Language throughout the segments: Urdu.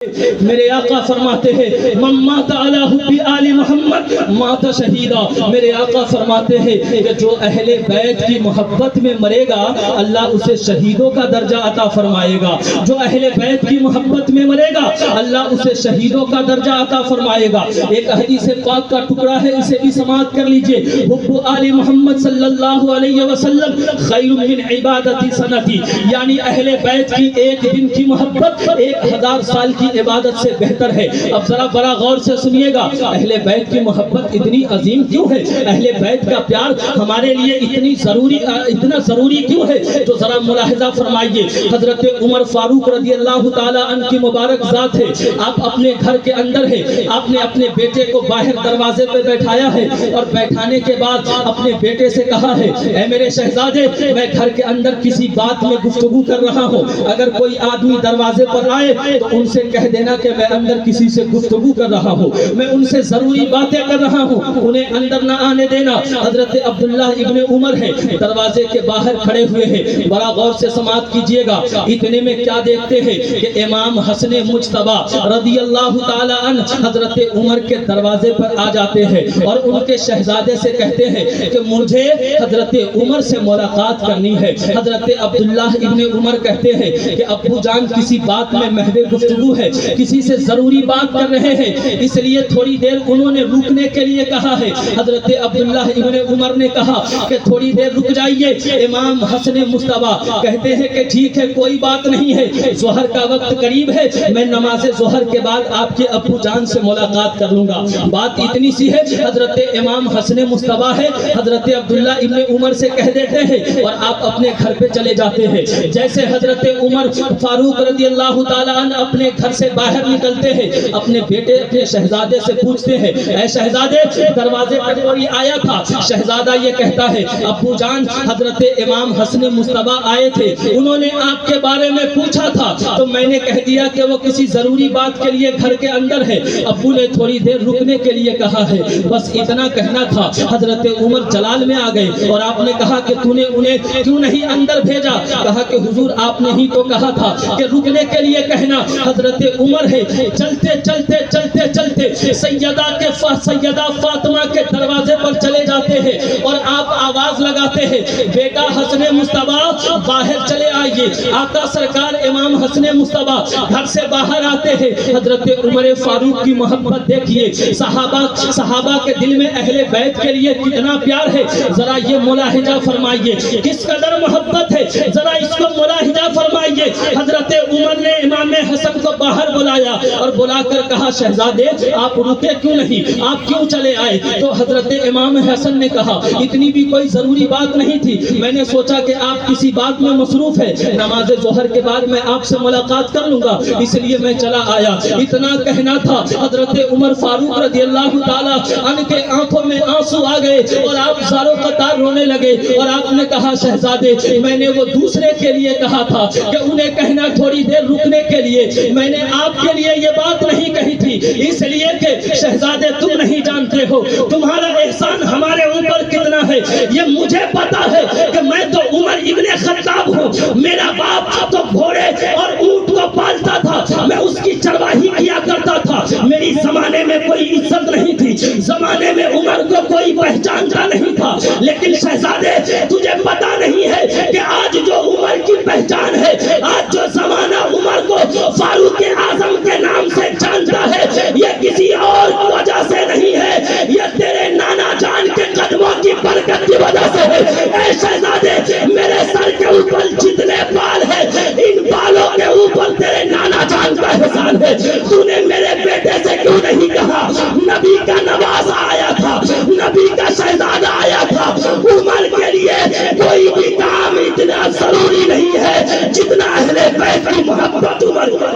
میرے آقا فرماتے ہیں من مات علی حب آل محمد مات شہیدا. میرے آقا فرماتے ہیں کہ جو اہل بیت کی محبت میں مرے گا اللہ اسے شہیدوں کا درجہ عطا فرمائے گا. جو اہل بیت کی محبت میں مرے گا اللہ اسے شہیدوں کا درجہ عطا فرمائے گا. ایک حدیث پاک کا ٹکڑا ہے, اسے بھی سماعت کر لیجئے. حب آل محمد صلی اللہ علیہ وسلم خیر من عبادت سنتی, یعنی اہل بیت کی ایک دن کی محبت 1000 سال کی عبادت سے بہتر ہے. اب ذرا بڑا غور سے سنیے گا, اہل بیت کی محبت اتنی عظیم کیوں ہے؟ اہل بیت کا پیار ہمارے لیے اتنا ضروری کیوں ہے؟ تو ذرا ملاحظہ فرمائیے. حضرت عمر فاروق رضی اللہ تعالی عنہ کی مبارک ذات ہے, آپ اپنے گھر کے اندر ہے, آپ نے اپنے بیٹے کو باہر دروازے پہ بیٹھایا ہے اور بیٹھانے کے بعد اپنے بیٹے سے کہا ہے اے میرے شہزادے میں گھر کے اندر کسی بات میں گفتگو کر رہا ہوں, اگر کوئی آدمی دروازے پر آئے تو ان سے کہہ دینا کہ میں اندر کسی سے گفتگو کر رہا ہوں, میں ان سے ضروری باتیں کر رہا ہوں, انہیں اندر نہ آنے دینا. حضرت عبداللہ ابن عمر ہے, دروازے کے باہر کھڑے ہوئے ہیں. بڑا غور سے سماعت کیجئے گا. اتنے میں کیا دیکھتے ہیں کہ امام حسن مجتبی رضی اللہ تعالی عنہ حضرت عمر کے دروازے پر آ جاتے ہیں اور ان کے شہزادے سے کہتے ہیں کہ مجھے حضرت عمر سے ملاقات کرنی ہے. حضرت عبداللہ ابن عمر کہتے ہیں کہ ابو جان کسی بات میں محو گفتگو ہے, کسی سے ضروری بات کر رہے ہیں, اس لیے تھوڑی دیر انہوں نے رکنے کے لیے کہا ہے. حضرت عبداللہ ابن عمر نے کہا کہ تھوڑی دیر رک جائیے. امام حسن مجتبی کہتے ہیں کہ ٹھیک ہے کوئی بات نہیں ہے, ظہر کا وقت قریب ہے, میں نماز ظہر کے بعد آپ کے ابو جان سے ملاقات کر لوں گا. بات اتنی سی ہے, حضرت امام حسن مجتبی ہے, حضرت عبداللہ ابن عمر سے کہہ دیتے ہیں اور آپ اپنے گھر پہ چلے جاتے ہیں. جیسے حضرت عمر فاروق رضی اللہ تعالیٰ عنہ اپنے گھر سے باہر نکلتے ہیں, اپنے بیٹے اپنے شہزادے سے پوچھتے ہیں اے شہزادے دروازے پر کوئی آیا تھا؟ شہزادہ یہ کہتا ہے ابو جان حضرت امام حسن مجتبی آئے تھے, انہوں نے آپ کے بارے میں پوچھا تھا تو میں نے کہہ دیا کہ وہ کسی ضروری بات کے لیے گھر کے اندر ہے. ابو نے تھوڑی دیر رکنے کے لیے کہا ہے, بس اتنا کہنا تھا. حضرت عمر جلال میں آ گئے اور آپ نے کہا کہ تو نے انہیں کیوں نہیں اندر بھیجا؟ کہا کہ حضور آپ نے ہی تو کہا تھا کہ رکنے کے لیے کہنا. حضرت عمر ہے چلتے چلتے چلتے چلتے سیدہ فاطمہ کے دروازے پر چلے جاتے ہیں اور آپ آواز لگاتے ہیں بیٹا حسن مجتبی باہر چلے آئیے. آقا سرکار امام حسن مجتبی گھر سے باہر آتے ہیں. حضرت عمر فاروق کی محبت دیکھیے, صحابہ کے دل میں اہل بیت کے لیے کتنا پیار ہے, ذرا یہ ملاحظہ فرمائیے. کس قدر محبت ہے ذرا اس کو ملاحظہ فرمائیے. حضرت عمر نے امام حسن کو باہر بلایا اور بلا کر کہا شہزادے آپ رکے کیوں نہیں, آپ کیوں چلے آئے؟ تو حضرت امام حسن نے کہا اتنی بھی کوئی ضروری بات نہیں تھی, میں نے سوچا کہ آپ کسی بات میں مصروف ہے, نماز ظہر کے بعد میں آپ سے ملاقات کر لوں گا اس لیے میں چلا آیا. اتنا کہنا تھا, حضرت عمر فاروق رضی اللہ تعالی عنہ کے آنکھوں میں آنسو آ گئے اور آپ زاروں قطار رونے لگے اور آپ نے کہا شہزادے میں نے وہ دوسرے کے لیے کہا تھا کہ انہیں کہنا تھوڑی دیر رکنے کے لیے, میں نے آپ کے لیے یہ بات نہیں کہی تھی اس لیے کہ شہزادے تم نہیں جانتے ہو تمہارا احسان ہمارے اوپر کتنا ہے. یہ مجھے پتا ہے کہ میں تو عمر ابن خطاب ہوں, میرا باپ تو گھوڑے اور اونٹ کو پالتا تھا, میں اس کی چرواہی کیا کرتا تھا, میری زمانے میں کوئی عزت نہیں تھی, زمانے میں عمر کو کوئی پہچانتا نہیں تھا. لیکن شہزادے تجھے پتا نہیں ہے کہ آج جو عمر کی پہچان ہے, آج جو زمانہ عمر کو فاروق اعظم کے نام سے جانتا ہے, یہ کسی اور وجہ سے نہیں ہے, یہ تیرے نانا جان کے قدموں کی برکت کی وجہ سے ہے. اے شہزادے میرے سر کے اوپر جتنے بال ہیں ان بالوں کے اوپر تیرے نانا جان کا احسان ہے. تو نے میرے بیٹے سے کیوں نہیں کہا نبی کا نواسا آیا تھا, نبی کا شہزادہ آیا تھا, عمر کے لیے کوئی بھی کام اتنا ضروری نہیں ہے جتنا اہل بیت کی محبت عمر کو.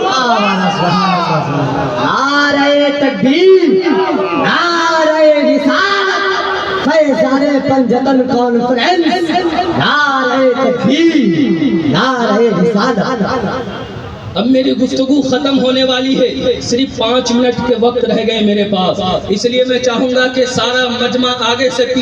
نعرہ تکبیر, نعرہ رسالت, فیضان پنجتن کانفرنس, نعرہ تکبیر, نعرہ رسالت. اب میری گفتگو ختم ہونے والی ہے, صرف 5 منٹ کے وقت رہ گئے میرے پاس, اس لیے میں چاہوں گا کہ سارا مجمع آگے سے